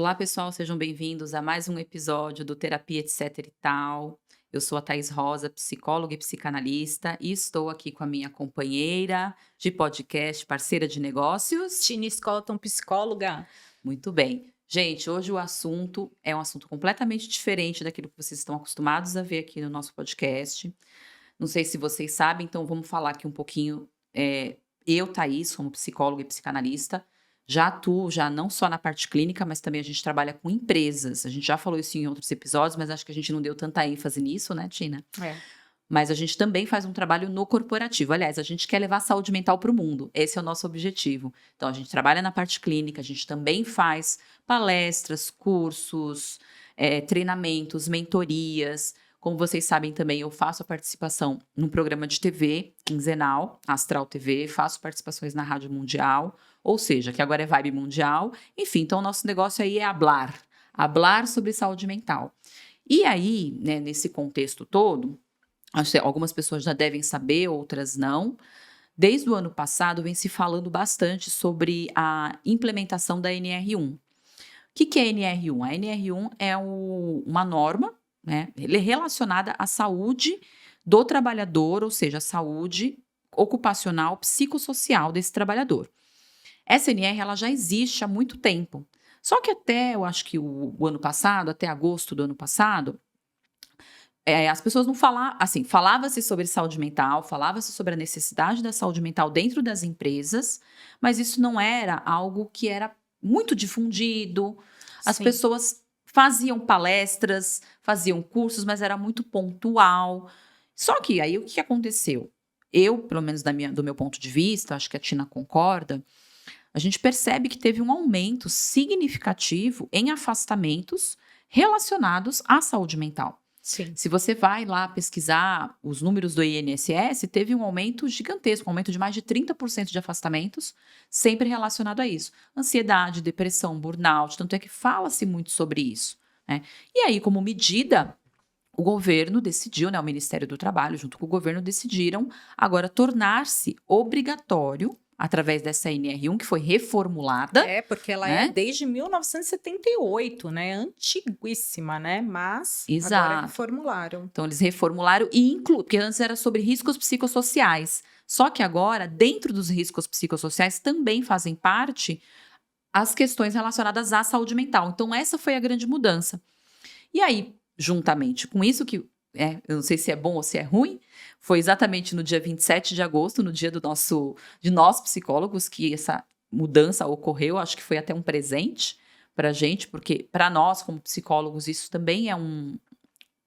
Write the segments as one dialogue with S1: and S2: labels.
S1: Olá, pessoal, sejam bem-vindos a mais um episódio do Terapia Etc e Tal. Eu sou a Thaís Rosa, psicóloga e psicanalista, e estou aqui com a minha companheira de podcast, parceira de negócios.
S2: Tina Scotton, psicóloga.
S1: Muito bem. Gente, hoje o assunto é um assunto completamente diferente daquilo que vocês estão acostumados a ver aqui no nosso podcast. Não sei se vocês sabem, então vamos falar aqui um pouquinho. Eu, Thaís, como psicóloga e psicanalista, já atuo já não só na parte clínica, mas também a gente trabalha com empresas. A gente já falou isso em outros episódios, mas acho que a gente não deu tanta ênfase nisso, né, Tina?
S2: É.
S1: Mas a gente também faz um trabalho no corporativo. Aliás, a gente quer levar a saúde mental para o mundo. Esse é o nosso objetivo. Então, a gente trabalha na parte clínica, a gente também faz palestras, cursos, treinamentos, mentorias. Como vocês sabem também, eu faço a participação num programa de TV quinzenal, Astral TV, faço participações na Rádio Mundial, ou seja, que agora é Vibe Mundial. Enfim, então o nosso negócio aí é hablar sobre saúde mental. E aí, né, nesse contexto todo, acho que algumas pessoas já devem saber, outras não. Desde o ano passado, vem se falando bastante sobre a implementação da NR1. O que é a NR1? A NR1 é uma norma, né, relacionada à saúde do trabalhador, ou seja, a saúde ocupacional, psicossocial desse trabalhador. Essa NR ela já existe há muito tempo. Só que até, eu acho que o ano passado, até agosto do ano passado, as pessoas não falavam, assim, falava-se sobre saúde mental, falava-se sobre a necessidade da saúde mental dentro das empresas, mas isso não era algo que era muito difundido. As
S2: Sim.
S1: pessoas faziam palestras, faziam cursos, mas era muito pontual. Só que aí o que aconteceu? Eu, pelo menos do meu ponto de vista, acho que a Tina concorda, a gente percebe que teve um aumento significativo em afastamentos relacionados à saúde mental.
S2: Sim.
S1: Se você vai lá pesquisar os números do INSS, teve um aumento gigantesco, um aumento de mais de 30% de afastamentos, sempre relacionado a isso. Ansiedade, depressão, burnout, tanto é que fala-se muito sobre isso, né? E aí, como medida, o governo decidiu, né, o Ministério do Trabalho, junto com o governo, decidiram agora tornar-se obrigatório, através dessa NR1, que foi reformulada.
S2: É, porque ela
S1: né?
S2: é desde 1978, né? Antiguíssima, né? Mas agora
S1: Exato.
S2: reformularam.
S1: Então, eles reformularam e porque antes era sobre riscos psicossociais. Só que agora, dentro dos riscos psicossociais, também fazem parte as questões relacionadas à saúde mental. Então, essa foi a grande mudança. E aí, juntamente com isso, que eu não sei se é bom ou se é ruim, foi exatamente no dia 27 de agosto, no dia de nós psicólogos, que essa mudança ocorreu. Acho que foi até um presente para a gente, porque para nós, como psicólogos, isso também é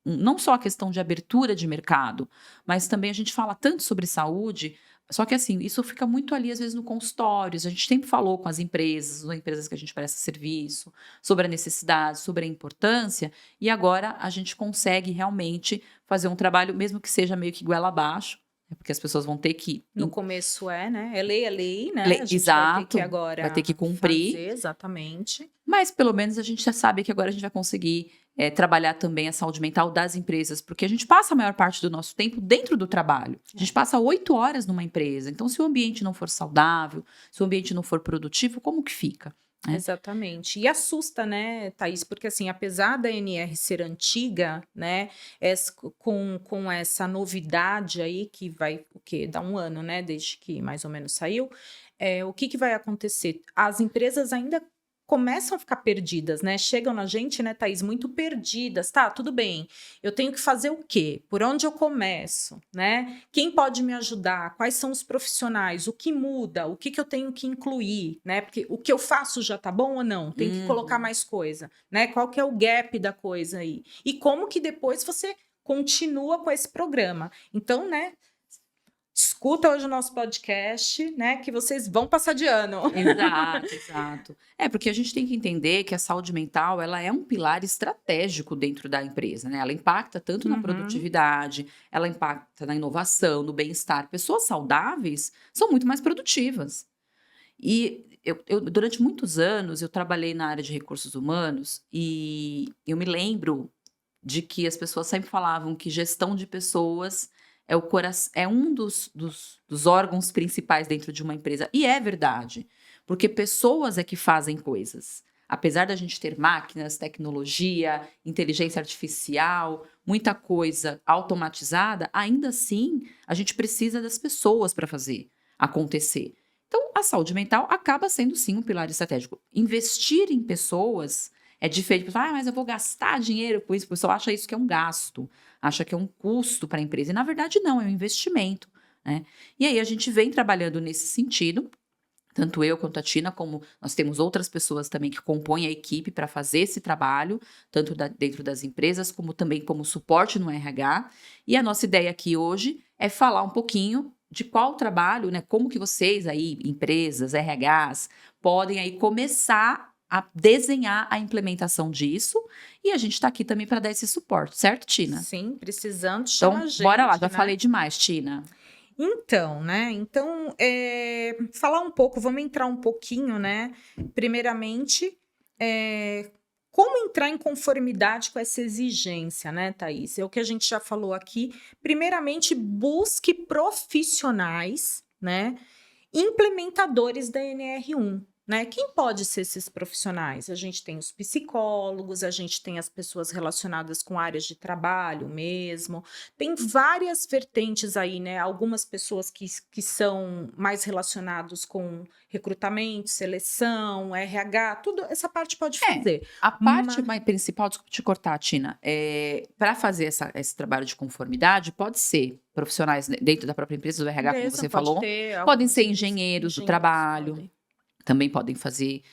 S1: não só a questão de abertura de mercado, mas também a gente fala tanto sobre saúde, só que assim, isso fica muito ali às vezes no consultório. A gente sempre falou com as empresas que a gente presta serviço, sobre a necessidade, sobre a importância, e agora a gente consegue realmente fazer um trabalho, mesmo que seja meio que goela abaixo, porque as pessoas vão ter que...
S2: No começo né? É lei, né? A gente
S1: Exato,
S2: vai ter que agora
S1: vai ter que cumprir.
S2: fazer, exatamente.
S1: Mas pelo menos a gente já sabe que agora a gente vai conseguir trabalhar também a saúde mental das empresas, porque a gente passa a maior parte do nosso tempo dentro do trabalho. A gente passa 8 horas numa empresa. Então, se o ambiente não for saudável, se o ambiente não for produtivo, como que fica?
S2: Exatamente. E assusta, né, Thaís? Porque, assim, apesar da NR ser antiga, né, com essa novidade aí, que vai, o quê? Dá um ano, né, desde que mais ou menos saiu, o que vai acontecer? As empresas ainda começam a ficar perdidas, né? Chegam na gente, né, Thaís, muito perdidas. Tá, tudo bem. Eu tenho que fazer o quê? Por onde eu começo, né? Quem pode me ajudar? Quais são os profissionais? O que muda? O que eu tenho que incluir, né? Porque o que eu faço já tá bom ou não? Tem que colocar mais coisa, né? Qual que é o gap da coisa aí? E como que depois você continua com esse programa? Então, né? Escuta hoje o nosso podcast, né? Que vocês vão passar de ano.
S1: Exato. Porque a gente tem que entender que a saúde mental, ela é um pilar estratégico dentro da empresa, né? Ela impacta tanto na produtividade, ela impacta na inovação, no bem-estar. Pessoas saudáveis são muito mais produtivas. E durante muitos anos, eu trabalhei na área de recursos humanos e eu me lembro de que as pessoas sempre falavam que gestão de pessoas é um dos órgãos principais dentro de uma empresa. E é verdade, porque pessoas é que fazem coisas. apesar da gente ter máquinas, tecnologia, inteligência artificial, muita coisa automatizada, ainda assim a gente precisa das pessoas para fazer acontecer. Então, a saúde mental acaba sendo sim um pilar estratégico. Investir em pessoas é diferente. Mas eu vou gastar dinheiro com isso. O pessoal acha isso que é um gasto, acha que é um custo para a empresa. E na verdade não, é um investimento, né? E aí a gente vem trabalhando nesse sentido. Tanto eu quanto a Tina, como nós temos outras pessoas também que compõem a equipe para fazer esse trabalho, tanto dentro das empresas, como também como suporte no RH. E a nossa ideia aqui hoje é falar um pouquinho de qual trabalho, né, como que vocês aí, empresas, RHs, podem aí começar a desenhar a implementação disso. E a gente está aqui também para dar esse suporte, certo, Tina?
S2: Sim, precisando, chama
S1: Então,
S2: a gente,
S1: bora lá, já
S2: né?
S1: falei demais, Tina.
S2: Então, né? Então, falar um pouco, vamos entrar um pouquinho, né? Primeiramente, como entrar em conformidade com essa exigência, né, Thaís? É o que a gente já falou aqui. Primeiramente, busque profissionais, né? Implementadores da NR1. Né? Quem pode ser esses profissionais? A gente tem os psicólogos, a gente tem as pessoas relacionadas com áreas de trabalho mesmo, tem várias vertentes aí, né? Algumas pessoas que são mais relacionados com recrutamento, seleção, RH, tudo essa parte pode fazer.
S1: A parte mais principal, desculpa te cortar, Tina, para fazer esse trabalho de conformidade, pode ser profissionais dentro da própria empresa do RH, como você falou, podem ser engenheiros do trabalho, também podem fazer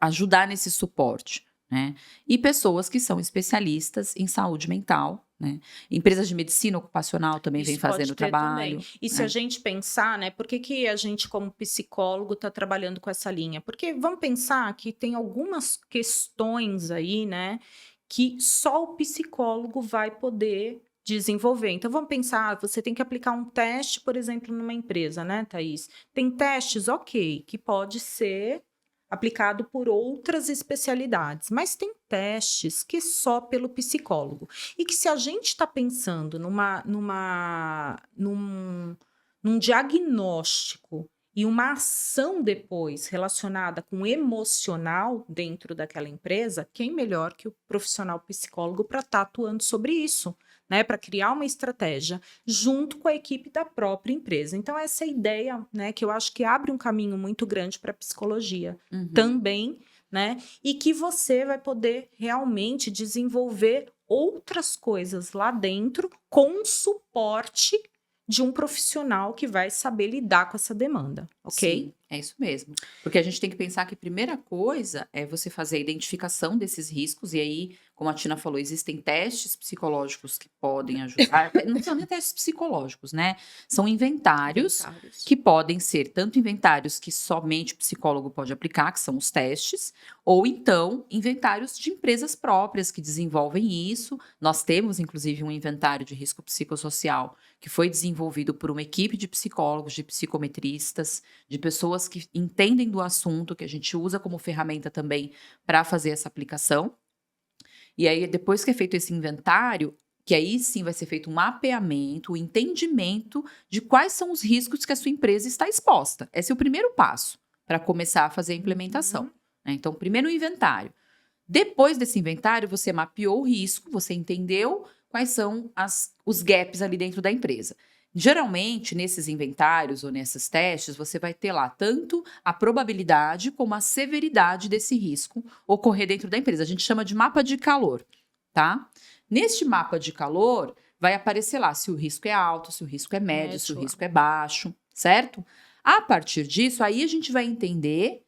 S1: ajudar nesse suporte, né? E pessoas que são especialistas em saúde mental, né? Empresas de medicina ocupacional também vêm fazendo o trabalho.
S2: Também. E se a gente pensar, né, por que a gente, como psicólogo, está trabalhando com essa linha? Porque vamos pensar que tem algumas questões aí, né, que só o psicólogo vai poder desenvolver. Então, vamos pensar, você tem que aplicar um teste, por exemplo, numa empresa, né, Thaís? Tem testes, ok, que pode ser aplicado por outras especialidades, mas tem testes que só pelo psicólogo. E que se a gente está pensando num diagnóstico e uma ação depois relacionada com emocional dentro daquela empresa, quem melhor que o profissional psicólogo para estar atuando sobre isso? Né, para criar uma estratégia junto com a equipe da própria empresa. Então, essa é a ideia, né, que eu acho que abre um caminho muito grande para a psicologia também, né, e que você vai poder realmente desenvolver outras coisas lá dentro com o suporte de um profissional que vai saber lidar com essa demanda, ok?
S1: Sim, é isso mesmo. Porque a gente tem que pensar que a primeira coisa é você fazer a identificação desses riscos, e aí, como a Tina falou, existem testes psicológicos que podem ajudar. Não são nem testes psicológicos, né? São inventários que podem ser tanto inventários que somente o psicólogo pode aplicar, que são os testes, ou então inventários de empresas próprias que desenvolvem isso. Nós temos, inclusive, um inventário de risco psicossocial que foi desenvolvido por uma equipe de psicólogos, de psicometristas, de pessoas que entendem do assunto, que a gente usa como ferramenta também para fazer essa aplicação. E aí, depois que é feito esse inventário, que aí sim vai ser feito um mapeamento, o entendimento de quais são os riscos que a sua empresa está exposta. Esse é o primeiro passo para começar a fazer a implementação. Né? Então, primeiro o inventário. Depois desse inventário, você mapeou o risco, você entendeu quais são os gaps ali dentro da empresa. Geralmente, nesses inventários ou nesses testes, você vai ter lá tanto a probabilidade como a severidade desse risco ocorrer dentro da empresa. A gente chama de mapa de calor, tá? Neste mapa de calor, vai aparecer lá se o risco é alto, se o risco é médio, se o risco é baixo, certo? A partir disso, aí a gente vai entender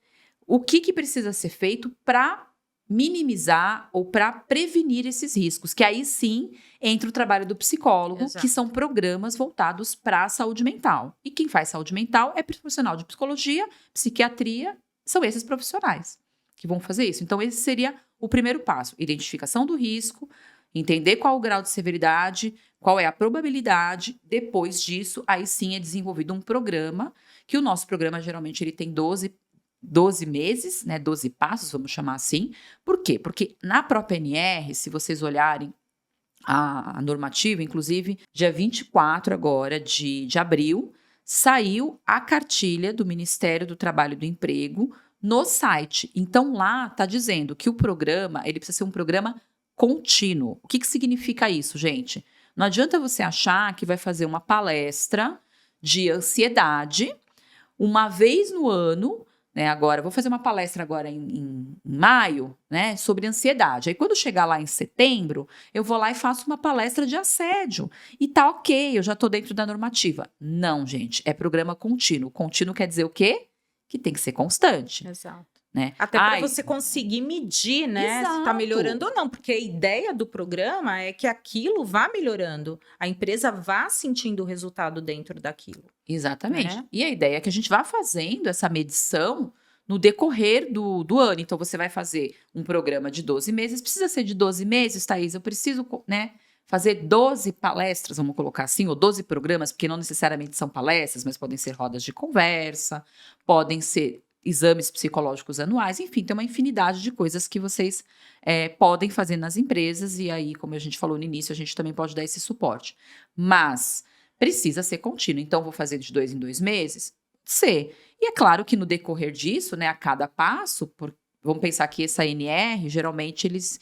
S1: o que precisa ser feito para minimizar ou para prevenir esses riscos, que aí sim entra o trabalho do psicólogo, que são programas voltados para a saúde mental. E quem faz saúde mental é profissional de psicologia, psiquiatria, são esses profissionais que vão fazer isso. Então, esse seria o primeiro passo: identificação do risco, entender qual o grau de severidade, qual é a probabilidade. Depois disso, aí sim é desenvolvido um programa, que o nosso programa geralmente ele tem 12 meses, né, 12 passos, vamos chamar assim. Por quê? Porque na própria NR, se vocês olharem a normativa, inclusive, dia 24 agora de abril, saiu a cartilha do Ministério do Trabalho e do Emprego no site. Então, lá está dizendo que o programa, ele precisa ser um programa contínuo. O que significa isso, gente? Não adianta você achar que vai fazer uma palestra de ansiedade uma vez no ano, né? Agora, vou fazer uma palestra agora em maio, né? Sobre ansiedade. Aí, quando chegar lá em setembro, eu vou lá e faço uma palestra de assédio. E tá ok, eu já tô dentro da normativa. Não, gente, é programa contínuo. Contínuo quer dizer o quê? Que tem que ser constante,
S2: Exato.
S1: né?
S2: Até para você conseguir medir, né, se está melhorando ou
S1: Exato.
S2: não, porque a ideia do programa é que aquilo vá melhorando, a empresa vá sentindo o resultado dentro daquilo,
S1: Exatamente.
S2: né?
S1: E a ideia é que a gente vá fazendo essa medição no decorrer do ano. Então, você vai fazer um programa de 12 meses. Precisa ser de 12 meses, Thaís? Eu preciso, né, fazer 12 palestras, vamos colocar assim, ou 12 programas, porque não necessariamente são palestras, mas podem ser rodas de conversa, podem ser exames psicológicos anuais, enfim, tem uma infinidade de coisas que vocês podem fazer nas empresas. E aí, como a gente falou no início, a gente também pode dar esse suporte. Mas precisa ser contínuo. Então, vou fazer de 2 em 2 meses? Ser. E é claro que no decorrer disso, né, a cada passo, vamos pensar que essa NR, geralmente eles,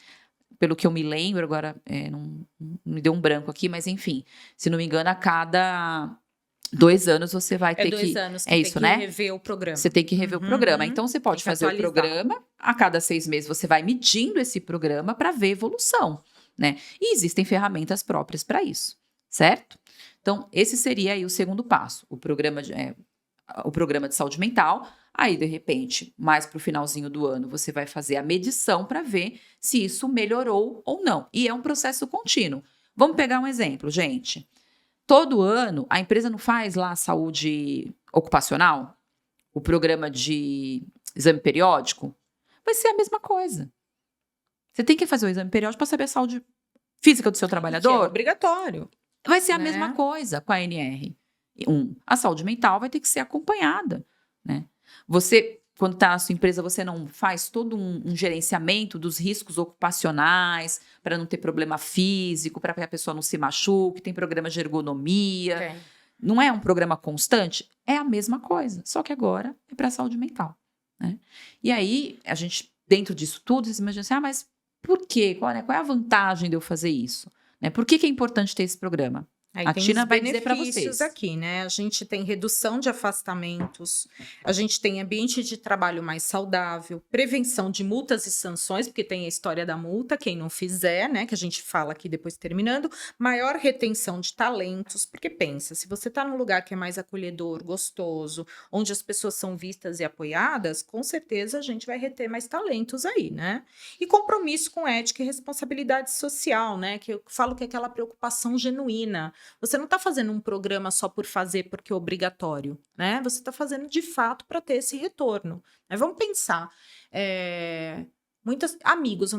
S1: pelo que eu me lembro, agora não me deu um branco aqui, mas enfim, se não me engano, a cada 2 anos você vai ter
S2: 2
S1: que.
S2: anos que
S1: É
S2: tem
S1: isso,
S2: que
S1: né?
S2: rever o programa.
S1: Você tem que rever o programa. Então, você
S2: Tem
S1: pode
S2: que
S1: fazer o
S2: atualizar.
S1: programa, a cada 6 meses você vai medindo esse programa para ver evolução, né? E existem ferramentas próprias para isso, certo? Então, esse seria aí o segundo passo, o programa de saúde mental. Aí, de repente, mais para o finalzinho do ano, você vai fazer a medição para ver se isso melhorou ou não. E é um processo contínuo. Vamos pegar um exemplo, gente. Todo ano, a empresa não faz lá a saúde ocupacional, o programa de exame periódico? Vai ser a mesma coisa. Você tem que fazer o exame periódico para saber a saúde física do seu
S2: Que é
S1: trabalhador?
S2: obrigatório,
S1: Vai ser a
S2: né?
S1: mesma coisa com a NR. A saúde mental vai ter que ser acompanhada, né? Você, quando está na sua empresa, você não faz todo um gerenciamento dos riscos ocupacionais para não ter problema físico, para que a pessoa não se machuque, tem programa de ergonomia.
S2: Tem.
S1: Não é um programa constante? É a mesma coisa, só que agora é para a saúde mental, né? E aí, a gente, dentro disso tudo, você imagina assim, mas por quê? Qual é a vantagem de eu fazer isso? Né? Por que é importante ter esse programa?
S2: Aí
S1: A
S2: tem
S1: Tina
S2: os
S1: vai dizer para
S2: benefícios
S1: vocês.
S2: aqui, né? A gente tem redução de afastamentos, a gente tem ambiente de trabalho mais saudável, prevenção de multas e sanções, porque tem a história da multa, quem não fizer, né? Que a gente fala aqui depois terminando, maior retenção de talentos, porque pensa, se você está num lugar que é mais acolhedor, gostoso, onde as pessoas são vistas e apoiadas, com certeza a gente vai reter mais talentos aí, né? E compromisso com ética e responsabilidade social, né? Que eu falo que é aquela preocupação genuína. Você não está fazendo um programa só por fazer porque é obrigatório, né? Você está fazendo de fato para ter esse retorno. Né? Vamos pensar. Muitos amigos,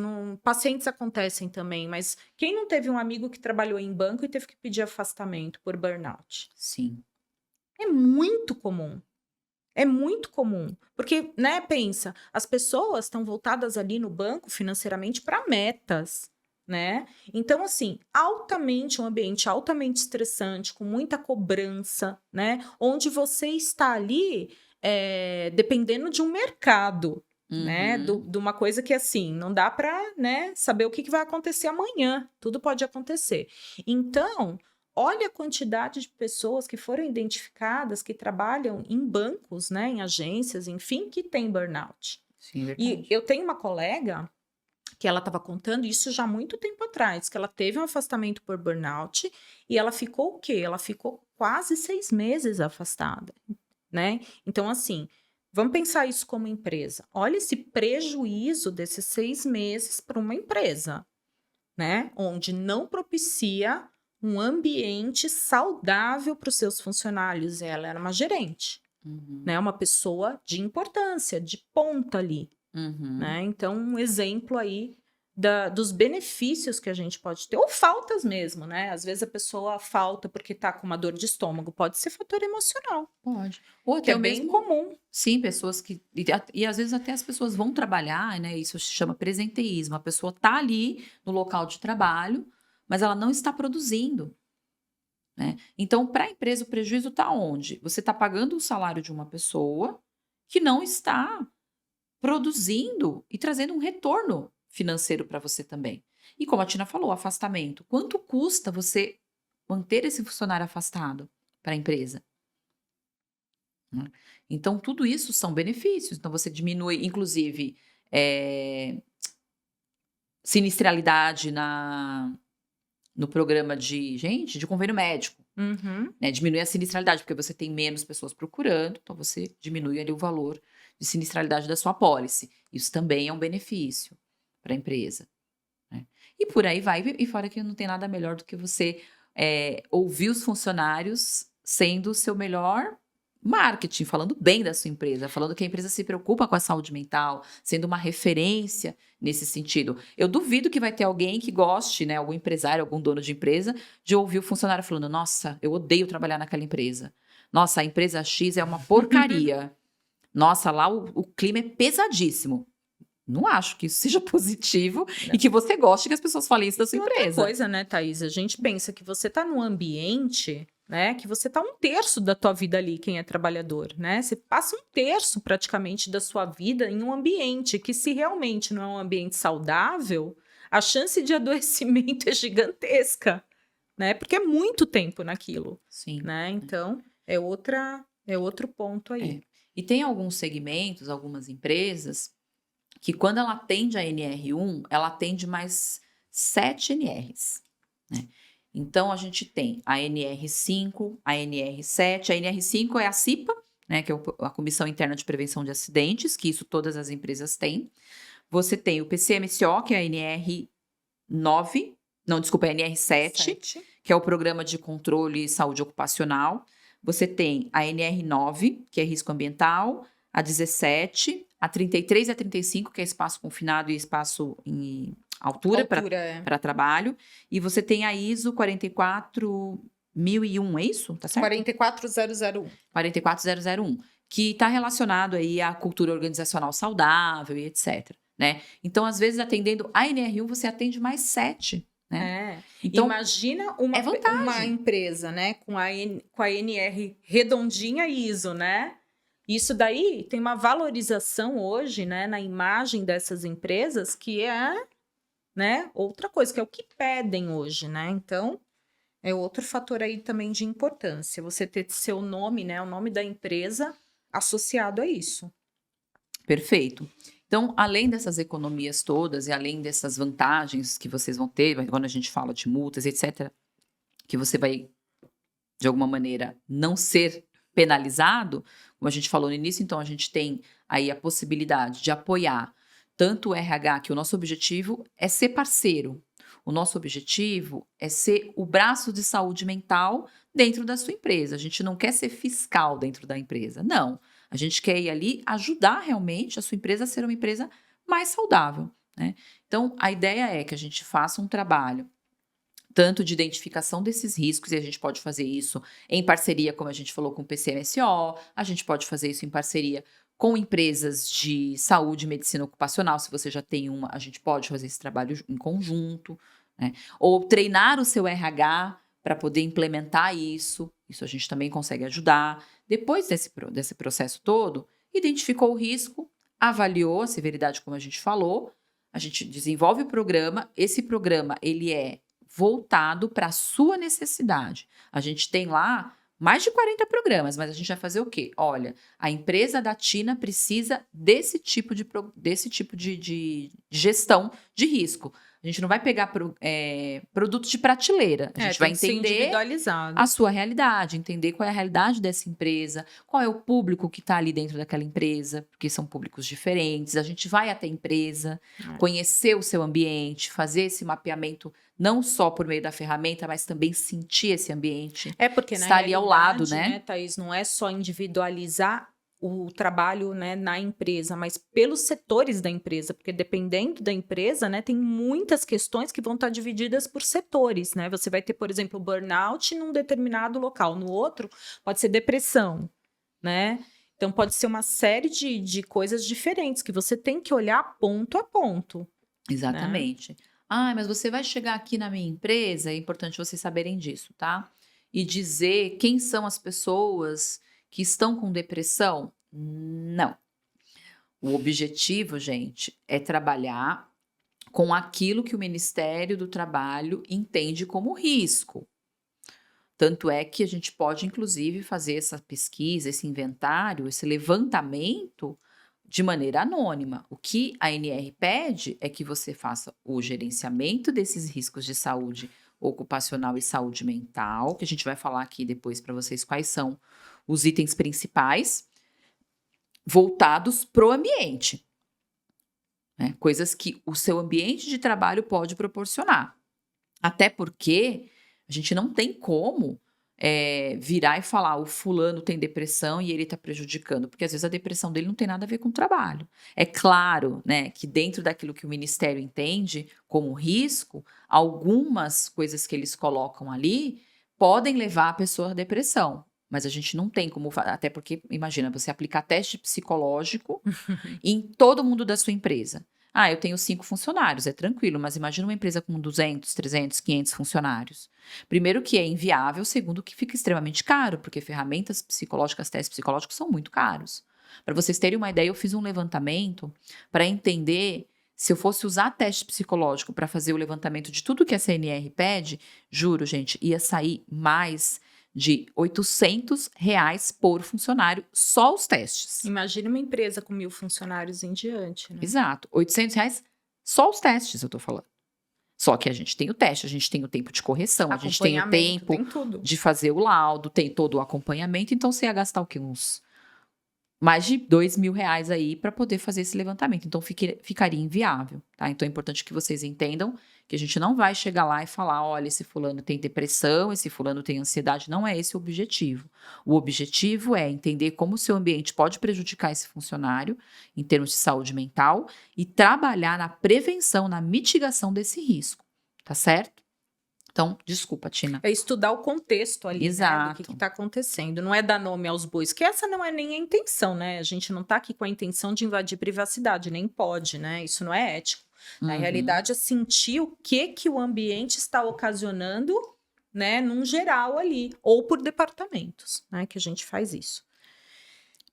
S2: pacientes acontecem também, mas quem não teve um amigo que trabalhou em banco e teve que pedir afastamento por burnout?
S1: Sim.
S2: É muito comum. É muito comum, porque, né, pensa, as pessoas estão voltadas ali no banco financeiramente para metas, né? Então, assim, um ambiente altamente estressante, com muita cobrança, né? Onde você está ali dependendo de um mercado, né? De uma coisa que, assim, não dá para, né, saber o que vai acontecer amanhã. Tudo pode acontecer. Então, olha a quantidade de pessoas que foram identificadas que trabalham em bancos, né, em agências, enfim, que tem burnout.
S1: Sim,
S2: E eu tenho uma colega que ela estava contando isso já há muito tempo atrás, que ela teve um afastamento por burnout e ela ficou o quê? Ela ficou quase 6 meses afastada, né? Então, assim, vamos pensar isso como empresa. Olha esse prejuízo desses 6 meses para uma empresa, né? Onde não propicia um ambiente saudável para os seus funcionários. Ela era uma gerente, né? Uma pessoa de importância, de ponta ali, né? Então, um exemplo aí dos benefícios que a gente pode ter, ou faltas mesmo, né? Às vezes a pessoa falta porque está com uma dor de estômago, pode ser fator emocional.
S1: Pode. Ou
S2: Que
S1: até
S2: é bem
S1: mesmo,
S2: comum.
S1: sim, pessoas que. E às vezes até as pessoas vão trabalhar, né? Isso se chama presenteísmo. A pessoa está ali no local de trabalho, mas ela não está produzindo, né? Então, para a empresa, o prejuízo está onde? Você está pagando o salário de uma pessoa que não está produzindo e trazendo um retorno financeiro para você também. E como a Tina falou, afastamento. Quanto custa você manter esse funcionário afastado para a empresa? Né? Então, tudo isso são benefícios. Então, você diminui, inclusive, sinistralidade no programa de convênio médico.
S2: Uhum.
S1: Né? Diminui a sinistralidade, porque você tem menos pessoas procurando, então você diminui ali o valor de sinistralidade da sua apólice. Isso também é um benefício para a empresa. Né? E por aí vai, e fora que não tem nada melhor do que você ouvir os funcionários sendo o seu melhor marketing, falando bem da sua empresa, falando que a empresa se preocupa com a saúde mental, sendo uma referência nesse sentido. Eu duvido que vai ter alguém que goste, né, algum empresário, algum dono de empresa, de ouvir o funcionário falando: nossa, eu odeio trabalhar naquela empresa. Nossa, a empresa X é uma porcaria. Nossa, lá o clima é pesadíssimo. Não acho que isso seja positivo e que você goste que as pessoas falem isso da sua
S2: E outra
S1: empresa.
S2: coisa, né, Thaís? A gente pensa que você tá num ambiente, né, que você tá 1/3 da tua vida ali, quem é trabalhador, né? Você passa 1/3 praticamente da sua vida em um ambiente que, se realmente não é um ambiente saudável, a chance de adoecimento é gigantesca, né? Porque é muito tempo naquilo,
S1: Sim.
S2: né? Então, é outro ponto aí.
S1: E tem alguns segmentos, algumas empresas, que quando ela atende a NR1, ela atende mais 7 NRs. Né? Então, a gente tem a NR5, a NR7. A NR5 é a CIPA, né, que é a Comissão Interna de Prevenção de Acidentes, que isso todas as empresas têm. Você tem o PCMSO, que é a NR9, não, desculpa, é a NR7, que é o Programa de Controle e Saúde Ocupacional. Você tem a NR9, que é Risco Ambiental, a 17, a 33 e a 35, que é espaço confinado e espaço em altura para trabalho. E você tem a ISO 44001, é isso? Tá certo?
S2: 44001.
S1: 44001, que está relacionado aí à cultura organizacional saudável e etc. Né? Então, às vezes, atendendo a NR1, você atende mais 7. Né?
S2: Então, imagina uma
S1: vantagem.
S2: empresa, né, com a NR redondinha ISO, né? Isso daí tem uma valorização hoje, né, na imagem dessas empresas, que é, né, outra coisa, que é o que pedem hoje, né? Então, é outro fator aí também de importância, você ter seu nome, né, o nome da empresa associado a isso.
S1: Perfeito. Então, além dessas economias todas e além dessas vantagens que vocês vão ter, quando a gente fala de multas, etc., que você vai, de alguma maneira, não ser penalizado, como a gente falou no início, então a gente tem aí a possibilidade de apoiar tanto o RH, que o nosso objetivo é ser parceiro. O nosso objetivo é ser o braço de saúde mental dentro da sua empresa. A gente não quer ser fiscal dentro da empresa, não. A gente quer ir ali ajudar realmente a sua empresa a ser uma empresa mais saudável. Né? Então, a ideia é que a gente faça um trabalho tanto de identificação desses riscos, e a gente pode fazer isso em parceria, como a gente falou, com o PCMSO, a gente pode fazer isso em parceria com empresas de saúde e medicina ocupacional. Se você já tem uma, a gente pode fazer esse trabalho em conjunto, né? Ou treinar o seu RH para poder implementar isso. Isso a gente também consegue ajudar. Depois desse processo todo, identificou o risco, avaliou a severidade, como a gente falou, a gente desenvolve o programa. Esse programa, ele é voltado para a sua necessidade. A gente tem lá mais de 40 programas, mas a gente vai fazer o quê? Olha, a empresa da Tina precisa desse tipo de gestão de risco. A gente não vai pegar produto de prateleira. A gente vai entender a sua realidade, entender qual é a realidade dessa empresa, qual é o público que está ali dentro daquela empresa, porque são públicos diferentes. A gente vai até a empresa, conhecer o seu ambiente, fazer esse mapeamento não só por meio da ferramenta, mas também sentir esse ambiente.
S2: Porque
S1: está ali ao lado,
S2: né, Thaís, não é só individualizar o trabalho, né, na empresa, mas pelos setores da empresa, porque dependendo da empresa, né, tem muitas questões que vão estar divididas por setores, né? Você vai ter, por exemplo, burnout num determinado local, no outro pode ser depressão, né? Então pode ser uma série de coisas diferentes que você tem que olhar ponto a ponto.
S1: Exatamente. Né? Ah, mas você vai chegar aqui na minha empresa, é importante vocês saberem disso, tá? E dizer quem são as pessoas que estão com depressão? Não. O objetivo, gente, é trabalhar com aquilo que o Ministério do Trabalho entende como risco. Tanto é que a gente pode, inclusive, fazer essa pesquisa, esse inventário, esse levantamento de maneira anônima. O que a ANR pede é que você faça o gerenciamento desses riscos de saúde ocupacional e saúde mental, que a gente vai falar aqui depois para vocês quais são os itens principais, voltados para o ambiente, né? Coisas que o seu ambiente de trabalho pode proporcionar. Até porque a gente não tem como virar e falar o fulano tem depressão e ele está prejudicando, porque às vezes a depressão dele não tem nada a ver com o trabalho. É claro, né, que dentro daquilo que o Ministério entende como risco, algumas coisas que eles colocam ali podem levar a pessoa à depressão. Mas a gente não tem como, até porque, imagina, você aplicar teste psicológico em todo mundo da sua empresa. Ah, eu tenho 5 funcionários, é tranquilo, mas imagina uma empresa com 200, 300, 500 funcionários. Primeiro que é inviável, segundo que fica extremamente caro, porque ferramentas psicológicas, testes psicológicos são muito caros. Para vocês terem uma ideia, eu fiz um levantamento para entender se eu fosse usar teste psicológico para fazer o levantamento de tudo que a CNR pede, juro, gente, ia sair mais de R$ 800 por funcionário, só os testes.
S2: Imagina uma empresa com 1.000 funcionários em diante, né?
S1: Exato, R$ 800 só os testes, eu tô falando. Só que a gente tem o teste, a gente tem o tempo de correção, a gente tem o
S2: Acompanhamento,
S1: tempo
S2: tem tudo.
S1: de fazer o laudo, tem todo o acompanhamento, então você ia gastar o quê? Mais de R$ 2.000 aí para poder fazer esse levantamento. Então, ficaria inviável, tá? Então, é importante que vocês entendam que a gente não vai chegar lá e falar, olha, esse fulano tem depressão, esse fulano tem ansiedade. Não é esse o objetivo. O objetivo é entender como o seu ambiente pode prejudicar esse funcionário em termos de saúde mental e trabalhar na prevenção, na mitigação desse risco, tá certo? Então, desculpa, Tina.
S2: É estudar o contexto ali, né, do
S1: Exato.
S2: que está acontecendo. Não é dar nome aos bois, que essa não é nem a intenção, né? A gente não está aqui com a intenção de invadir privacidade, nem pode, né? Isso não é ético. Na
S1: Uhum.
S2: realidade, é sentir o que o ambiente está ocasionando, né, num geral ali, ou por departamentos, né, que a gente faz isso.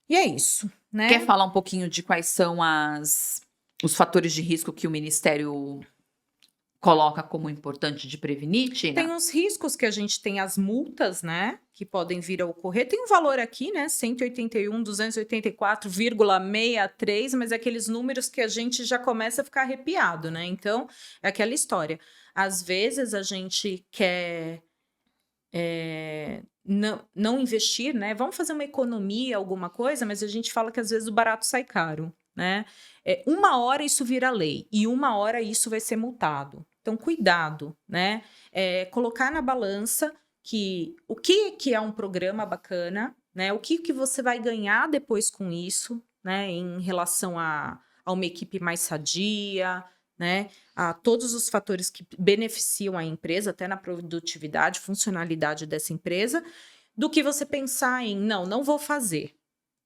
S2: E é isso, né?
S1: Quer falar um pouquinho de quais são os fatores de risco que o Ministério coloca como importante de prevenir, Tina?
S2: Tem uns riscos que a gente tem, as multas, né, que podem vir a ocorrer. Tem um valor aqui, né, 181.284,63, mas é aqueles números que a gente já começa a ficar arrepiado, né? Então, é aquela história. Às vezes a gente quer não investir, né? Vamos fazer uma economia, alguma coisa, mas a gente fala que às vezes o barato sai caro, né? Uma hora isso vira lei e uma hora isso vai ser multado. Então, cuidado, né? Colocar na balança o que é um programa bacana, né? O que você vai ganhar depois com isso, né? Em relação a uma equipe mais sadia, né? A todos os fatores que beneficiam a empresa, até na produtividade, funcionalidade dessa empresa, do que você pensar em, não vou fazer,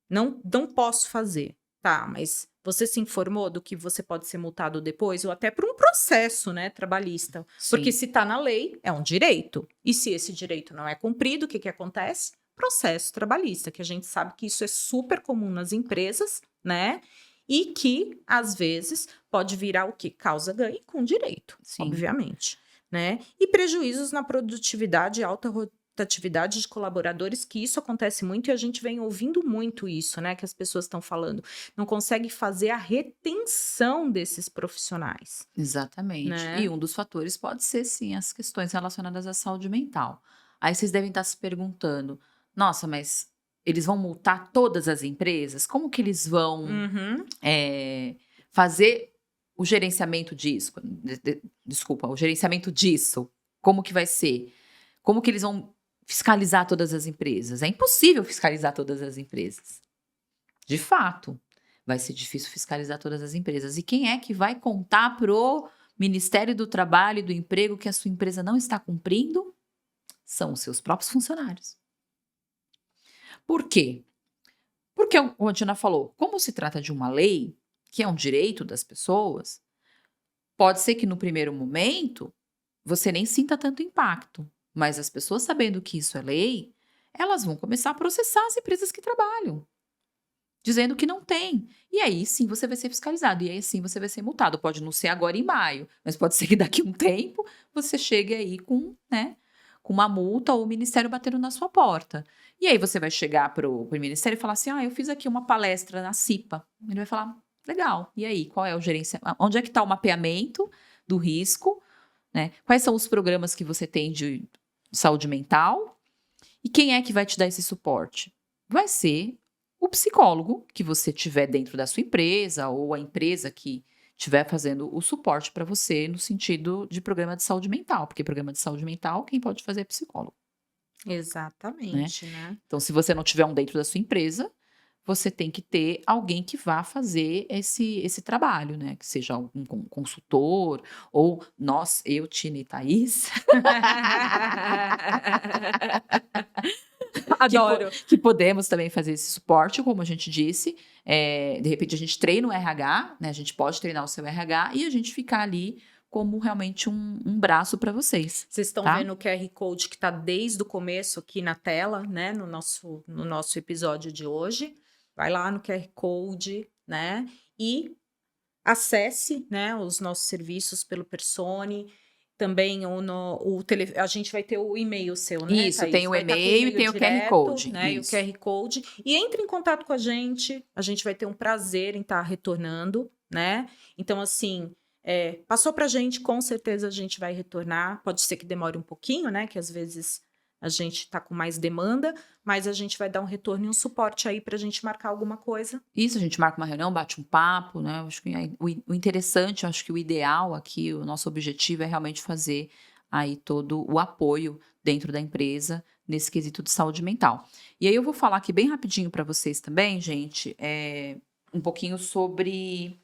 S2: não posso fazer, tá? Mas você se informou do que você pode ser multado depois, ou até por um processo, né, trabalhista.
S1: Sim.
S2: Porque se tá na lei, é um direito. E se esse direito não é cumprido, o que acontece? Processo trabalhista, que a gente sabe que isso é super comum nas empresas, né? E que, às vezes, pode virar o quê? Causa-ganho com direito,
S1: Sim.
S2: obviamente, né? E prejuízos na produtividade e alta rotatividade de colaboradores, que isso acontece muito e a gente vem ouvindo muito isso, né? Que as pessoas estão falando. Não consegue fazer a retenção desses profissionais.
S1: Exatamente.
S2: Né?
S1: E um dos fatores pode ser, sim, as questões relacionadas à saúde mental. Aí vocês devem estar se perguntando, nossa, mas eles vão multar todas as empresas? Como que eles vão fazer o gerenciamento disso? Desculpa, o gerenciamento disso. Como que vai ser? Como que eles vão fiscalizar todas as empresas? É impossível fiscalizar todas as empresas. De fato, vai ser difícil fiscalizar todas as empresas. E quem é que vai contar pro Ministério do Trabalho e do Emprego que a sua empresa não está cumprindo? São os seus próprios funcionários. Por quê? Porque, como a Tina falou, como se trata de uma lei, que é um direito das pessoas, pode ser que no primeiro momento você nem sinta tanto impacto, mas as pessoas sabendo que isso é lei, elas vão começar a processar as empresas que trabalham. dizendo que não tem. E aí sim você vai ser fiscalizado, e aí sim você vai ser multado. Pode não ser agora em maio, mas pode ser que daqui a um tempo você chegue aí com, né, com uma multa ou o ministério batendo na sua porta. E aí você vai chegar pro ministério e falar assim: eu fiz aqui uma palestra na CIPA. Ele vai falar: legal, e aí, qual é o gerenciamento? Onde é que está o mapeamento do risco, né? Quais são os programas que você tem de saúde mental? E quem é que vai te dar esse suporte? Vai ser o psicólogo que você tiver dentro da sua empresa ou a empresa que estiver fazendo o suporte para você no sentido de programa de saúde mental, porque programa de saúde mental quem pode fazer é psicólogo, né?
S2: Exatamente, né?
S1: Então, se você não tiver um dentro da sua empresa, você tem que ter alguém que vá fazer esse trabalho, né? Que seja um consultor, ou nós, eu, Tina e Thaís,
S2: Adoro.
S1: que podemos também fazer esse suporte, como a gente disse. De repente, a gente treina o RH, né? A gente pode treinar o seu RH e a gente ficar ali como realmente um braço para vocês.
S2: Vocês estão
S1: tá?
S2: vendo o QR Code que está desde o começo aqui na tela, né? No nosso episódio de hoje. Vai lá no QR Code, né? E acesse, né, os nossos serviços pelo Persone. Também a gente vai ter o e-mail seu, né,
S1: Isso,
S2: Thaís?
S1: tem o
S2: Vai estar com
S1: e-mail e tem o QR
S2: direto,
S1: Code.
S2: né? E o
S1: Isso.
S2: QR Code. E entre em contato com a gente vai ter um prazer em estar retornando, né? Então, assim, passou pra gente, com certeza a gente vai retornar. Pode ser que demore um pouquinho, né? Que às vezes a gente está com mais demanda, mas a gente vai dar um retorno e um suporte aí para a gente marcar alguma coisa.
S1: Isso, a gente marca uma reunião, bate um papo, né? Eu acho que o interessante, eu acho que o ideal aqui, o nosso objetivo é realmente fazer aí todo o apoio dentro da empresa nesse quesito de saúde mental. E aí eu vou falar aqui bem rapidinho para vocês também, gente, um pouquinho sobre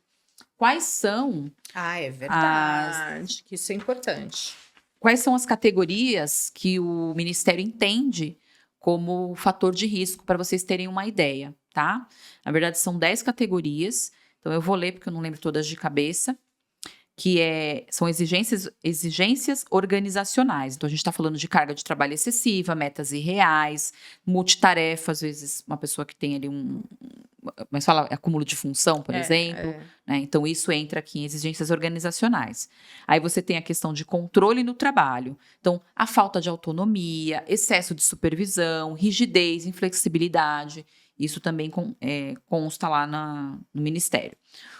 S1: quais são
S2: É verdade, que isso é importante.
S1: Quais são as categorias que o Ministério entende como fator de risco, para vocês terem uma ideia, tá? Na verdade, são 10 categorias, então eu vou ler porque eu não lembro todas de cabeça, que são exigências organizacionais. Então, a gente está falando de carga de trabalho excessiva, metas irreais, multitarefa, às vezes uma pessoa que tem ali mas fala acúmulo de função, por exemplo, né? Então isso entra aqui em exigências organizacionais. Aí você tem a questão de controle no trabalho. Então, a falta de autonomia, excesso de supervisão, rigidez, inflexibilidade, isso também consta lá no Ministério.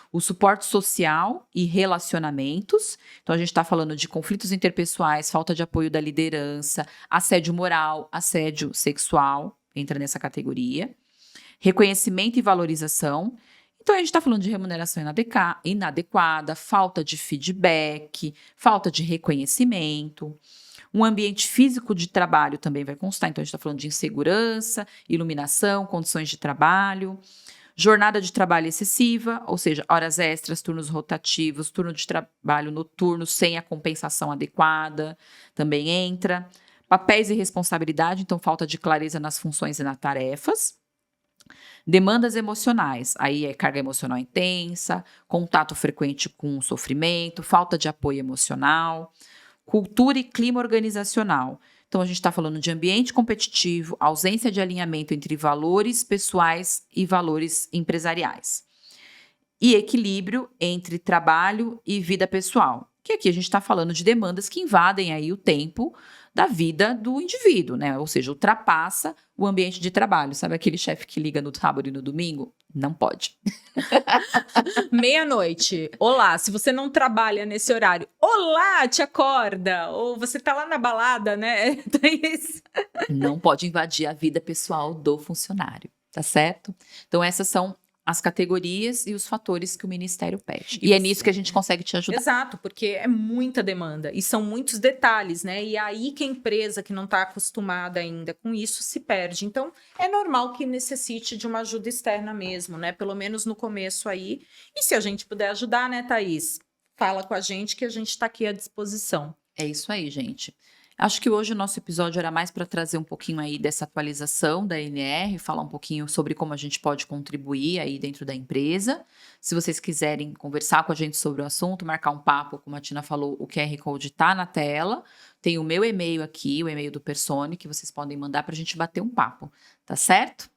S1: O suporte social e relacionamentos. Então, a gente está falando de conflitos interpessoais, falta de apoio da liderança, assédio moral, assédio sexual, entra nessa categoria. Reconhecimento e valorização. Então, a gente está falando de remuneração inadequada, falta de feedback, falta de reconhecimento. Um ambiente físico de trabalho também vai constar. Então, a gente está falando de insegurança, iluminação, condições de trabalho. Jornada de trabalho excessiva, ou seja, horas extras, turnos rotativos, turno de trabalho noturno sem a compensação adequada, também entra. Papéis e responsabilidade, então falta de clareza nas funções e nas tarefas. Demandas emocionais, aí é carga emocional intensa, contato frequente com o sofrimento, falta de apoio emocional, cultura e clima organizacional. Então, a gente está falando de ambiente competitivo, ausência de alinhamento entre valores pessoais e valores empresariais. E equilíbrio entre trabalho e vida pessoal. Que aqui a gente está falando de demandas que invadem aí o tempo da vida do indivíduo, né? Ou seja, ultrapassa o ambiente de trabalho. Sabe aquele chefe que liga no sábado e no domingo? Não pode.
S2: Meia-noite. Olá, se você não trabalha nesse horário, olá, te acorda. Ou você tá lá na balada, né?
S1: Não pode invadir a vida pessoal do funcionário, tá certo? Então, essas são as categorias e os fatores que o Ministério pede. E é nisso que a gente consegue te ajudar.
S2: Exato, porque é muita demanda e são muitos detalhes, né? E aí que a empresa que não está acostumada ainda com isso se perde. Então, é normal que necessite de uma ajuda externa mesmo, né? Pelo menos no começo aí. E se a gente puder ajudar, né, Thaís? Fala com a gente que a gente está aqui à disposição.
S1: É isso aí, gente. Acho que hoje o nosso episódio era mais para trazer um pouquinho aí dessa atualização da ANR, falar um pouquinho sobre como a gente pode contribuir aí dentro da empresa. Se vocês quiserem conversar com a gente sobre o assunto, marcar um papo, como a Tina falou, o QR Code tá na tela. Tem o meu e-mail aqui, o e-mail do Persone, que vocês podem mandar para a gente bater um papo, tá certo?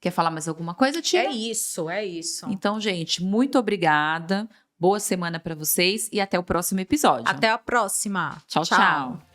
S1: Quer falar mais alguma coisa, Tia?
S2: É isso, é isso.
S1: Então, gente, muito obrigada. Boa semana para vocês e até o próximo episódio.
S2: Até a próxima.
S1: Tchau, tchau.